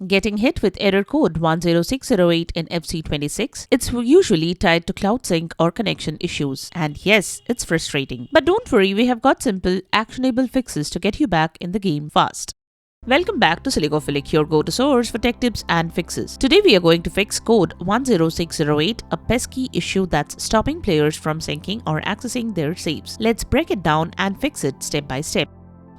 Getting hit with error code 10608 in FC26, it's usually tied to cloud sync or connection issues. And yes, it's frustrating. But don't worry, we have got simple, actionable fixes to get you back in the game fast. Welcome back to Silicophilic, your go-to source for tech tips and fixes. Today we are going to fix code 10608, a pesky issue that's stopping players from syncing or accessing their saves. Let's break it down and fix it step by step.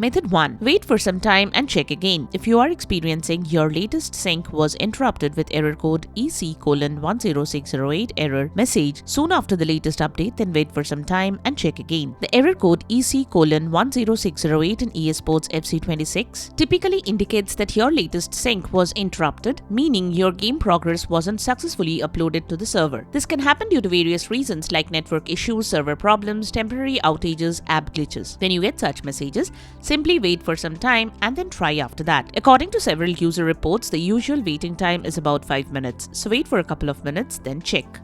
Method 1. Wait for some time and check again. If you are experiencing your latest sync was interrupted with error code EC:10608 error message soon after the latest update, then wait for some time and check again. The error code EC:10608 in EA Sports FC26 typically indicates that your latest sync was interrupted, meaning your game progress wasn't successfully uploaded to the server. This can happen due to various reasons like network issues, server problems, temporary outages, app glitches. When you get such messages, simply wait for some time and then try after that. According to several user reports, the usual waiting time is about 5 minutes, so wait for a couple of minutes, then check.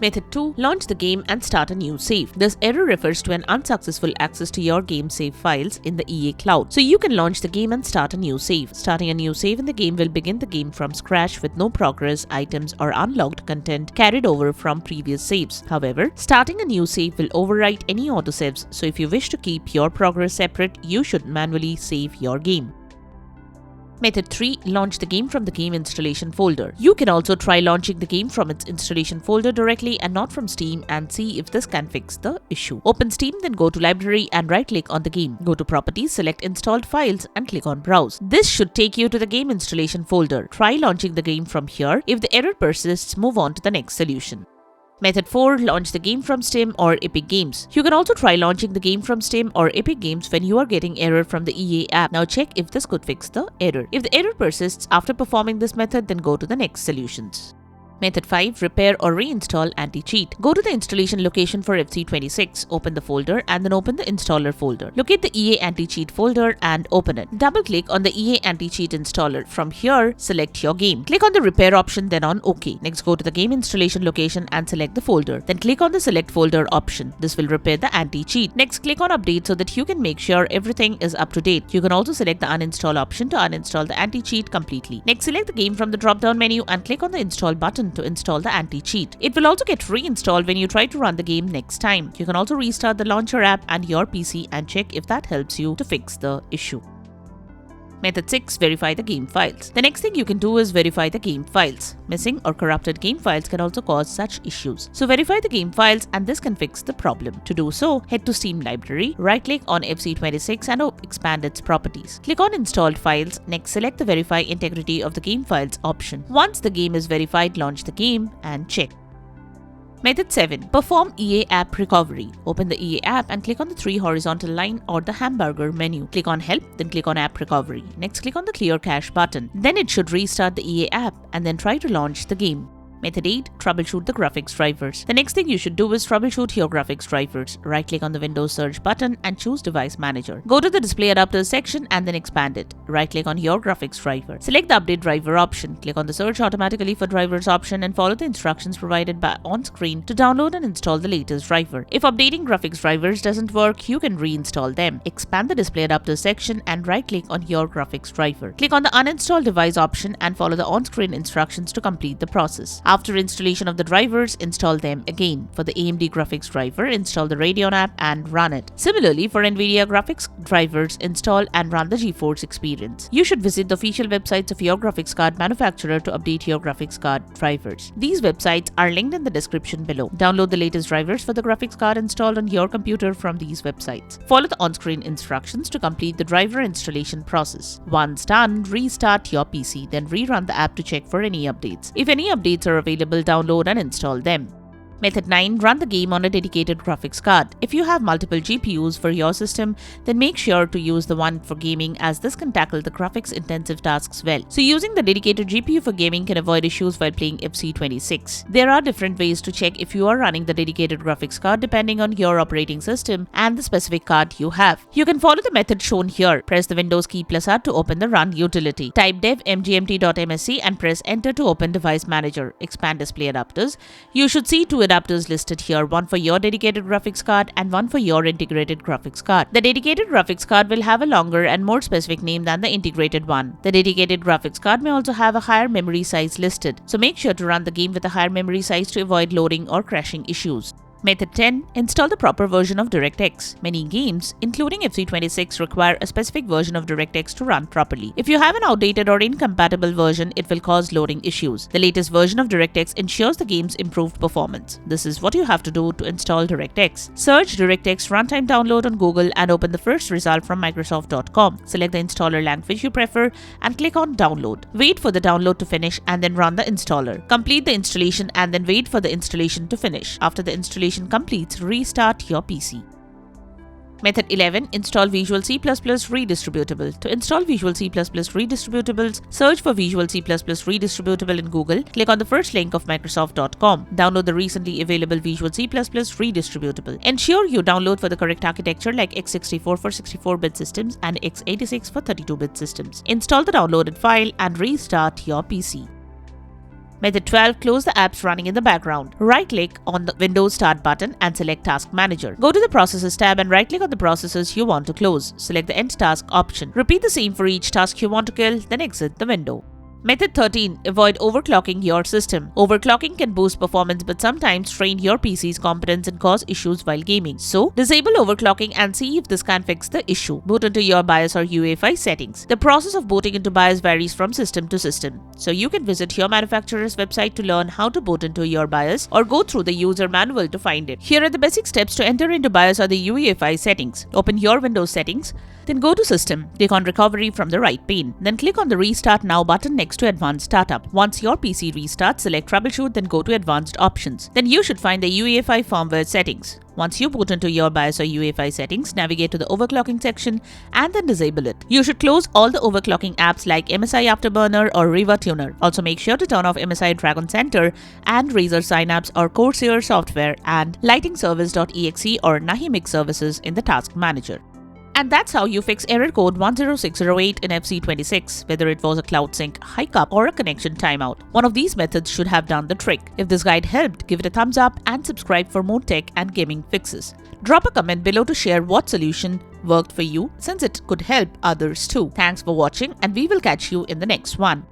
Method 2. Launch the game and start a new save. This error refers to an unsuccessful access to your game save files in the EA cloud. So you can launch the game and start a new save. Starting a new save in the game will begin the game from scratch with no progress, items, or unlocked content carried over from previous saves. However, starting a new save will overwrite any autosaves, so if you wish to keep your progress separate, you should manually save your game. Method 3. Launch the game from the game installation folder. You can also try launching the game from its installation folder directly and not from Steam and see if this can fix the issue. Open Steam, then go to Library and right-click on the game. Go to Properties, select Installed Files and click on Browse. This should take you to the game installation folder. Try launching the game from here. If the error persists, move on to the next solution. Method 4. Launch the game from Steam or Epic Games. You can also try launching the game from Steam or Epic Games when you are getting error from the EA app. Now check if this could fix the error. If the error persists after performing this method, then go to the next solutions. Method 5. Repair or reinstall anti-cheat. Go to the installation location for FC26, open the folder and then open the installer folder. Locate the EA anti-cheat folder and open it. Double-click on the EA anti-cheat installer. From here, select your game. Click on the repair option, then on OK. Next, go to the game installation location and select the folder. Then click on the select folder option. This will repair the anti-cheat. Next, click on update so that you can make sure everything is up to date. You can also select the uninstall option to uninstall the anti-cheat completely. Next, select the game from the drop-down menu and click on the install button to install the anti-cheat. It will also get reinstalled when you try to run the game next time. You can also restart the launcher app and your PC and check if that helps you to fix the issue. Method 6. Verify the game files. The next thing you can do is verify the game files. Missing or corrupted game files can also cause such issues. So verify the game files and this can fix the problem. To do so, head to Steam Library, right-click on FC26 and expand its properties. Click on Installed Files. Next, select the Verify Integrity of the Game Files option. Once the game is verified, launch the game and check. Method 7. Perform EA app recovery. Open the EA app and click on the 3 horizontal line or the hamburger menu. Click on Help, then click on App Recovery. Next, click on the Clear Cache button. Then it should restart the EA app and then try to launch the game. Method 8. Troubleshoot the graphics drivers. The next thing you should do is troubleshoot your graphics drivers. Right-click on the Windows search button and choose Device Manager. Go to the Display Adapters section and then expand it. Right-click on your graphics driver. Select the Update Driver option. Click on the Search Automatically for Drivers option and follow the instructions provided on screen to download and install the latest driver. If updating graphics drivers doesn't work, you can reinstall them. Expand the Display Adapters section and right-click on your graphics driver. Click on the Uninstall Device option and follow the on-screen instructions to complete the process. After installation of the drivers, install them again. For the AMD graphics driver, install the Radeon app and run it. Similarly, for NVIDIA graphics drivers, install and run the GeForce Experience. You should visit the official websites of your graphics card manufacturer to update your graphics card drivers. These websites are linked in the description below. Download the latest drivers for the graphics card installed on your computer from these websites. Follow the on-screen instructions to complete the driver installation process. Once done, restart your PC, then rerun the app to check for any updates. If any updates are available, download and install them. Method 9. Run the game on a dedicated graphics card. If you have multiple GPUs for your system, then make sure to use the one for gaming, as this can tackle the graphics intensive tasks well. So using the dedicated GPU for gaming can avoid issues while playing FC26. There are different ways to check if you are running the dedicated graphics card depending on your operating system and the specific card you have. You can follow the method shown here. Press the Windows key +R to open the Run utility. Type devmgmt.msc and press Enter to open Device Manager. Expand Display Adapters. You should see two adapters listed here, one for your dedicated graphics card and one for your integrated graphics card. The dedicated graphics card will have a longer and more specific name than the integrated one. The dedicated graphics card may also have a higher memory size listed, so make sure to run the game with a higher memory size to avoid loading or crashing issues. Method 10. Install the proper version of DirectX. Many games, including FC26, require a specific version of DirectX to run properly. If you have an outdated or incompatible version, it will cause loading issues. The latest version of DirectX ensures the game's improved performance. This is what you have to do to install DirectX. Search DirectX Runtime Download on Google and open the first result from Microsoft.com. Select the installer language you prefer and click on Download. Wait for the download to finish and then run the installer. Complete the installation and then wait for the installation to finish. After the installation completes, restart your PC. Method 11. Install Visual C++ Redistributable. To install Visual C++ Redistributables, search for Visual C++ Redistributable in Google. Click on the first link of Microsoft.com. Download the recently available Visual C++ Redistributable. Ensure you download for the correct architecture like x64 for 64-bit systems and x86 for 32-bit systems. Install the downloaded file and restart your PC. Method 12. Close the apps running in the background. Right-click on the Windows Start button and select Task Manager. Go to the Processes tab and right-click on the processes you want to close. Select the End Task option. Repeat the same for each task you want to kill, then exit the window. Method 13. Avoid overclocking your system. Overclocking can boost performance but sometimes strain your PC's competence and cause issues while gaming. So, disable overclocking and see if this can fix the issue. Boot into your BIOS or UEFI settings. The process of booting into BIOS varies from system to system. So, you can visit your manufacturer's website to learn how to boot into your BIOS or go through the user manual to find it. Here are the basic steps to enter into BIOS or the UEFI settings. Open your Windows settings, then go to System. Click on Recovery from the right pane. Then click on the Restart Now button next to Advanced Startup. Once your PC restarts, select Troubleshoot, then go to Advanced Options. Then you should find the UEFI firmware settings. Once you boot into your BIOS or UEFI settings, navigate to the overclocking section and then disable it. You should close all the overclocking apps like MSI Afterburner or Riva Tuner. Also make sure to turn off MSI Dragon Center and Razer Synapse or Corsair software and lightingservice.exe or Nahimix services in the Task Manager. And that's how you fix error code 10608 in FC26, whether it was a cloud sync hiccup or a connection timeout. One of these methods should have done the trick. If this guide helped, give it a thumbs up and subscribe for more tech and gaming fixes. Drop a comment below to share what solution worked for you, since it could help others too. Thanks for watching and we will catch you in the next one.